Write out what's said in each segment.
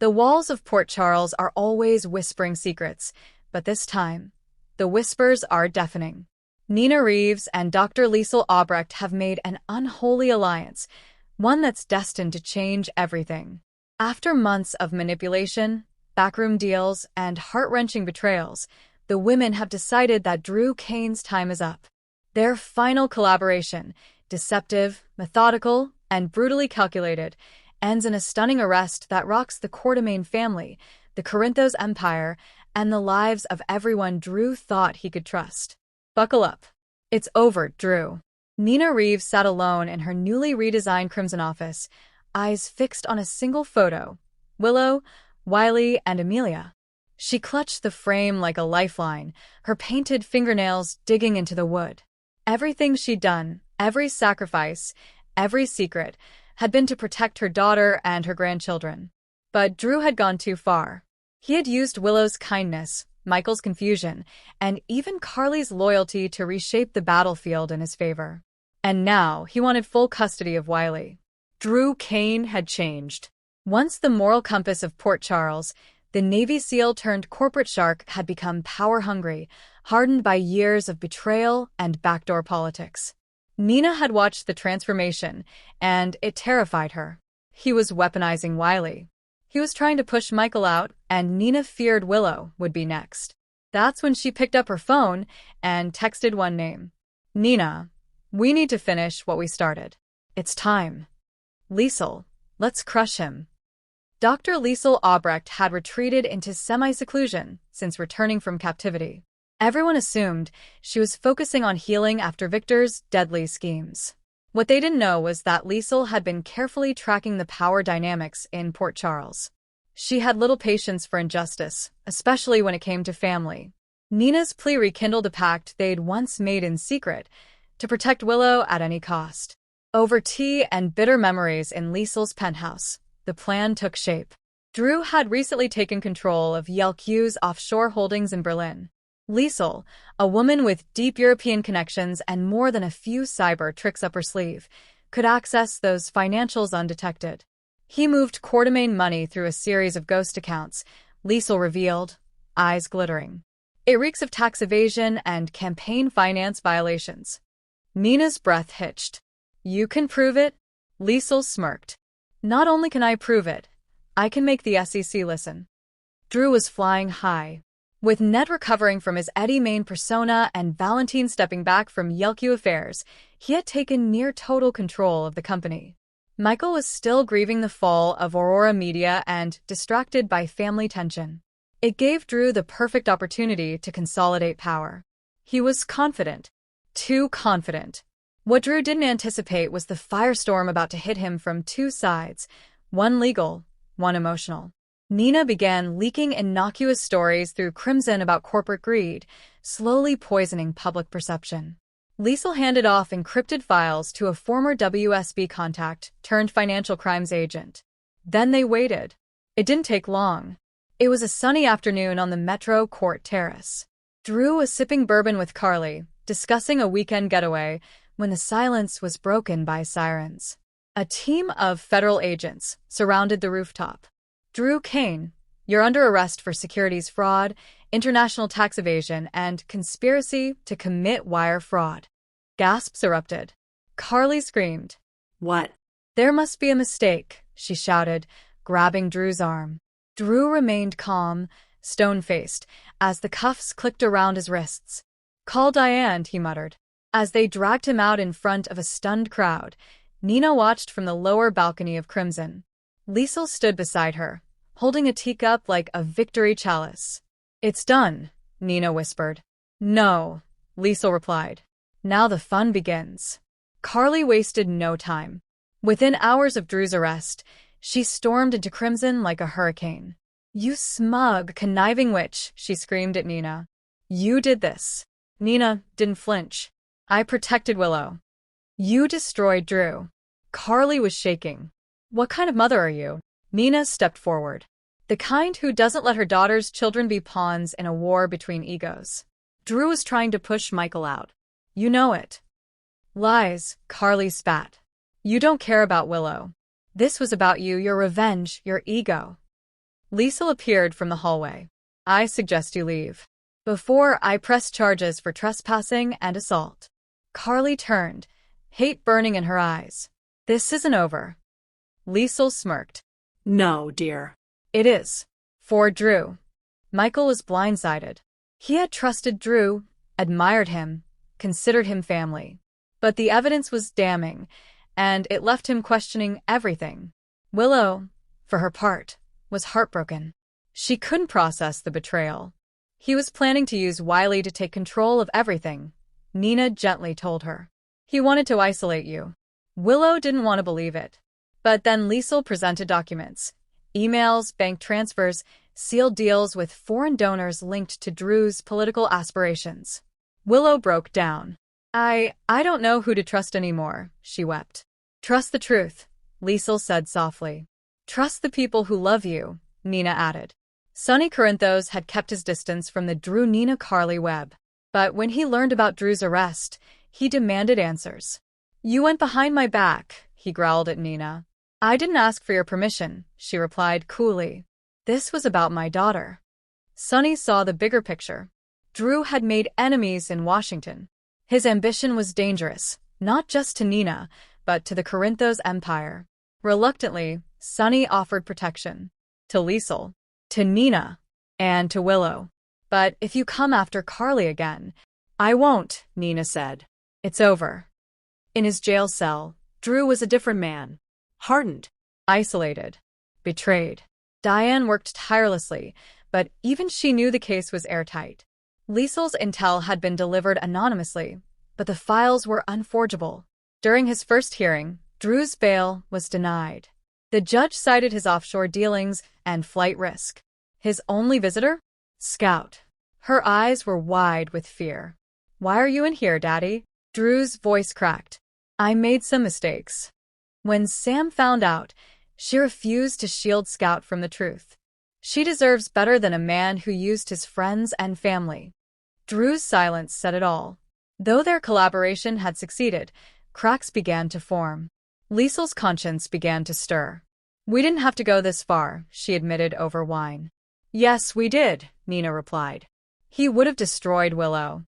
The walls of Port Charles are always whispering secrets, but this time, the whispers are deafening. Nina Reeves and Dr. Liesl Albrecht have made an unholy alliance, one that's destined to change everything. After months of manipulation, backroom deals, and heart-wrenching betrayals, the women have decided that Drew Cain's time is up. Their final collaboration, deceptive, methodical, and brutally calculated, ends in a stunning arrest that rocks the Quartermain family, the Corinthos Empire, and the lives of everyone Drew thought he could trust. Buckle up. It's over, Drew. Nina Reeves sat alone in her newly redesigned Crimson office, eyes fixed on a single photo: Willow, Wiley, and Amelia. She clutched the frame like a lifeline, her painted fingernails digging into the wood. Everything she'd done, every sacrifice, every secret, had been to protect her daughter and her grandchildren. But Drew had gone too far. He had used Willow's kindness, Michael's confusion, and even Carly's loyalty to reshape the battlefield in his favor. And now he wanted full custody of Wiley. Drew Cain had changed. Once the moral compass of Port Charles, the Navy SEAL turned corporate shark had become power-hungry, hardened by years of betrayal and backdoor politics. Nina had watched the transformation, and it terrified her. He was weaponizing Wiley. He was trying to push Michael out, and Nina feared Willow would be next. That's when she picked up her phone and texted one name. "Nina, we need to finish what we started. It's time. Liesl, let's crush him." Dr. Liesl Albrecht had retreated into semi-seclusion since returning from captivity. Everyone assumed she was focusing on healing after Victor's deadly schemes. What they didn't know was that Liesl had been carefully tracking the power dynamics in Port Charles. She had little patience for injustice, especially when it came to family. Nina's plea rekindled a pact they'd once made in secret to protect Willow at any cost. Over tea and bitter memories in Liesl's penthouse, the plan took shape. Drew had recently taken control of Yelkew's offshore holdings in Berlin. Liesl, a woman with deep European connections and more than a few cyber tricks up her sleeve, could access those financials undetected. He moved Quartermain money through a series of ghost accounts, Liesl revealed, eyes glittering. It reeks of tax evasion and campaign finance violations. Nina's breath hitched. "You can prove it?" Liesl smirked. "Not only can I prove it, I can make the SEC listen." Drew was flying high. With Ned recovering from his Eddie Main persona and Valentine stepping back from Yelkew affairs, he had taken near-total control of the company. Michael was still grieving the fall of Aurora Media and distracted by family tension. It gave Drew the perfect opportunity to consolidate power. He was confident. Too confident. What Drew didn't anticipate was the firestorm about to hit him from two sides, one legal, one emotional. Nina began leaking innocuous stories through Crimson about corporate greed, slowly poisoning public perception. Liesl handed off encrypted files to a former WSB contact turned financial crimes agent. Then they waited. It didn't take long. It was a sunny afternoon on the Metro Court Terrace. Drew was sipping bourbon with Carly, discussing a weekend getaway, when the silence was broken by sirens. A team of federal agents surrounded the rooftop. "Drew Cain, you're under arrest for securities fraud, international tax evasion, and conspiracy to commit wire fraud." Gasps erupted. Carly screamed. "What?" "There must be a mistake," she shouted, grabbing Drew's arm. Drew remained calm, stone-faced, as the cuffs clicked around his wrists. "Call Diane," he muttered. As they dragged him out in front of a stunned crowd, Nina watched from the lower balcony of Crimson. Liesl stood beside her, holding a teacup like a victory chalice. "It's done," Nina whispered. "No," Liesl replied. "Now the fun begins." Carly wasted no time. Within hours of Drew's arrest, she stormed into Crimson like a hurricane. "You smug, conniving witch," she screamed at Nina. "You did this." Nina didn't flinch. "I protected Willow." "You destroyed Drew." Carly was shaking. "What kind of mother are you?" Nina stepped forward. "The kind who doesn't let her daughter's children be pawns in a war between egos." Drew was trying to push Michael out. "You know it." "Lies," Carly spat. "You don't care about Willow. This was about you, your revenge, your ego." Liesl appeared from the hallway. I suggest you leave before I press charges for trespassing and assault. Carly turned, hate burning in her eyes. This isn't over. Liesl smirked. No, dear. It is. For Drew. Michael was blindsided. He had trusted Drew, admired him, considered him family. But the evidence was damning, and it left him questioning everything. Willow, for her part, was heartbroken. She couldn't process the betrayal. He was planning to use Wiley to take control of everything, Nina gently told her. He wanted to isolate you. Willow didn't want to believe it. But then Liesl presented documents, emails, bank transfers, sealed deals with foreign donors linked to Drew's political aspirations. Willow broke down. I don't know who to trust anymore, she wept. Trust the truth, Liesl said softly. Trust the people who love you, Nina added. Sonny Corinthos had kept his distance from the Drew-Nina-Carly web. But when he learned about Drew's arrest, he demanded answers. You went behind my back, he growled at Nina. I didn't ask for your permission, she replied coolly. This was about my daughter. Sonny saw the bigger picture. Drew had made enemies in Washington. His ambition was dangerous, not just to Nina, but to the Corinthos empire. Reluctantly, Sonny offered protection. To Liesl, to Nina, and to Willow. But if you come after Carly again, I won't, Nina said. It's over. In his jail cell, Drew was a different man. Hardened, isolated, betrayed. Diane worked tirelessly, but even she knew the case was airtight. Liesl's intel had been delivered anonymously, but the files were unforgeable. During his first hearing, Drew's bail was denied. The judge cited his offshore dealings and flight risk. His only visitor? Scout. Her eyes were wide with fear. Why are you in here, Daddy? Drew's voice cracked. I made some mistakes. When Sam found out, she refused to shield Scout from the truth. She deserves better than a man who used his friends and family. Drew's silence said it all. Though their collaboration had succeeded, cracks began to form. Liesl's conscience began to stir. We didn't have to go this far, she admitted over wine. Yes, we did, Nina replied. He would have destroyed Willow.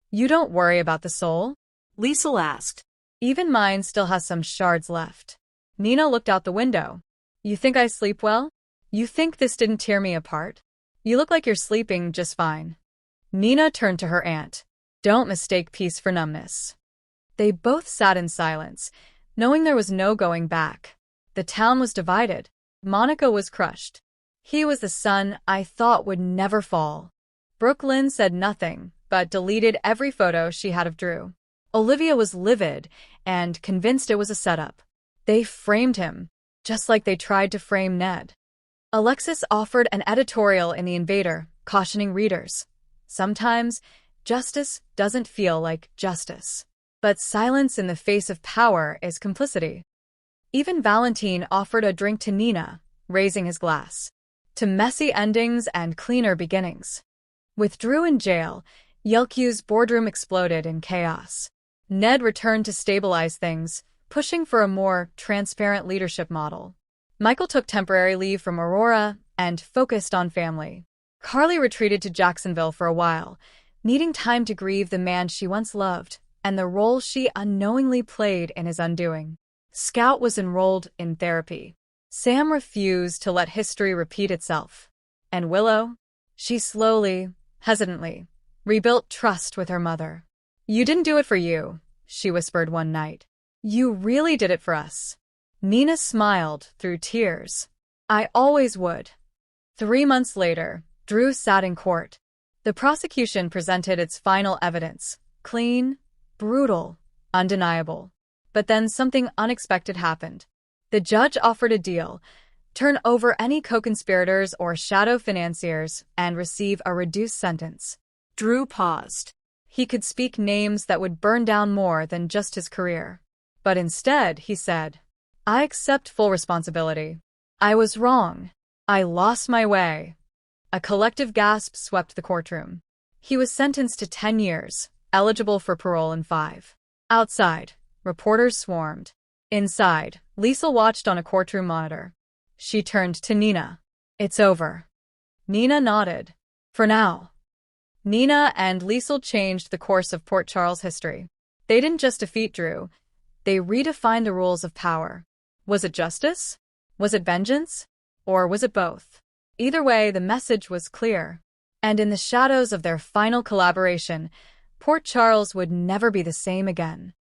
You don't worry about the soul? Liesl asked. Even mine still has some shards left. Nina looked out the window. You think I sleep well? You think this didn't tear me apart? You look like you're sleeping just fine. Nina turned to her aunt. Don't mistake peace for numbness. They both sat in silence, knowing there was no going back. The town was divided. Monica was crushed. He was the son I thought would never fall. Brooklyn said nothing, but deleted every photo she had of Drew. Olivia was livid and convinced it was a setup. They framed him, just like they tried to frame Ned. Alexis offered an editorial in The Invader, cautioning readers. Sometimes, justice doesn't feel like justice. But silence in the face of power is complicity. Even Valentine offered a drink to Nina, raising his glass. To messy endings and cleaner beginnings. With Drew in jail, Yelku's boardroom exploded in chaos. Ned returned to stabilize things, pushing for a more transparent leadership model. Michael took temporary leave from Aurora and focused on family. Carly retreated to Jacksonville for a while, needing time to grieve the man she once loved and the role she unknowingly played in his undoing. Scout was enrolled in therapy. Sam refused to let history repeat itself. And Willow? She slowly, hesitantly, rebuilt trust with her mother. You didn't do it for you, she whispered one night. You really did it for us. Nina smiled through tears. I always would. 3 months later, Drew sat in court. The prosecution presented its final evidence. Clean, brutal, undeniable. But then something unexpected happened. The judge offered a deal: turn over any co-conspirators or shadow financiers and receive a reduced sentence. Drew paused. He could speak names that would burn down more than just his career. But instead, he said, I accept full responsibility. I was wrong. I lost my way. A collective gasp swept the courtroom. He was sentenced to 10 years, eligible for parole in 5. Outside, reporters swarmed. Inside, Liesl watched on a courtroom monitor. She turned to Nina. It's over. Nina nodded. For now. Nina and Liesl changed the course of Port Charles history. They didn't just defeat Drew, they redefined the rules of power. Was it justice? Was it vengeance? Or was it both? Either way, the message was clear. And in the shadows of their final collaboration, Port Charles would never be the same again.